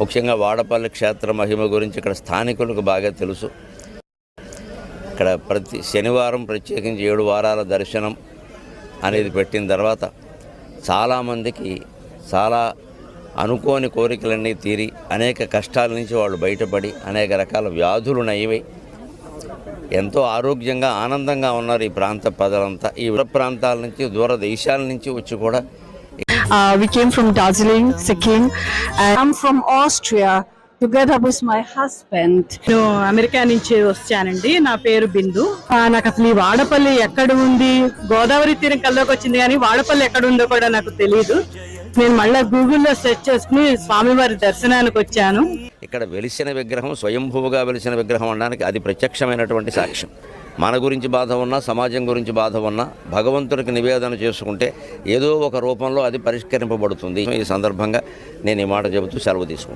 ముఖ్యంగా వాడపల్లి క్షేత్ర మహిమ గురించి ఇక్కడ స్థానికులకు బాగా తెలుసు. ఇక్కడ ప్రతి శనివారం ప్రత్యేకించి 7 వారాల దర్శనం అనేది పెట్టిన తర్వాత చాలామందికి చాలా అనుకోని కోరికలన్నీ తీరి అనేక కష్టాల నుంచి వాళ్ళు బయటపడి అనేక రకాల వ్యాధులు నయమై ఎంతో ఆరోగ్యంగా ఆనందంగా ఉన్నారు ఈ ప్రాంత ప్రజలంతా. ఈ దూర ప్రాంతాల నుంచి దూర దేశాల నుంచి వచ్చి కూడా We came from Darjeeling, Sikkim, and I'm from Austria together with my husband. నేను అమెరికా నుంచి వచ్చానండి. నా పేరు బిందు. నాకు అసలు ఈ వాడపల్లి ఎక్కడ ఉంది, గోదావరి తీరం కల్లోకి వచ్చింది కానీ వాడపల్లి ఎక్కడ ఉందో కూడా నాకు తెలియదు. నేను మళ్ళీ గూగుల్లో సెర్చ్ చేసుకుని స్వామివారి దర్శనానికి వచ్చాను. ఇక్కడ వెలిసిన విగ్రహం స్వయంభూగా వెలిసిన విగ్రహం అనడానికి అది ప్రత్యక్షమైనటువంటి సాక్ష్యం. మన గురించి బాధ ఉన్నా, సమాజం గురించి బాధ ఉన్నా భగవంతుడికి నివేదన చేసుకుంటే ఏదో ఒక రూపంలో అది పరిష్కరింపబడుతుంది. ఈ సందర్భంగా నేను ఈ మాట చెబుతూ సెలవు తీసుకుంటాను.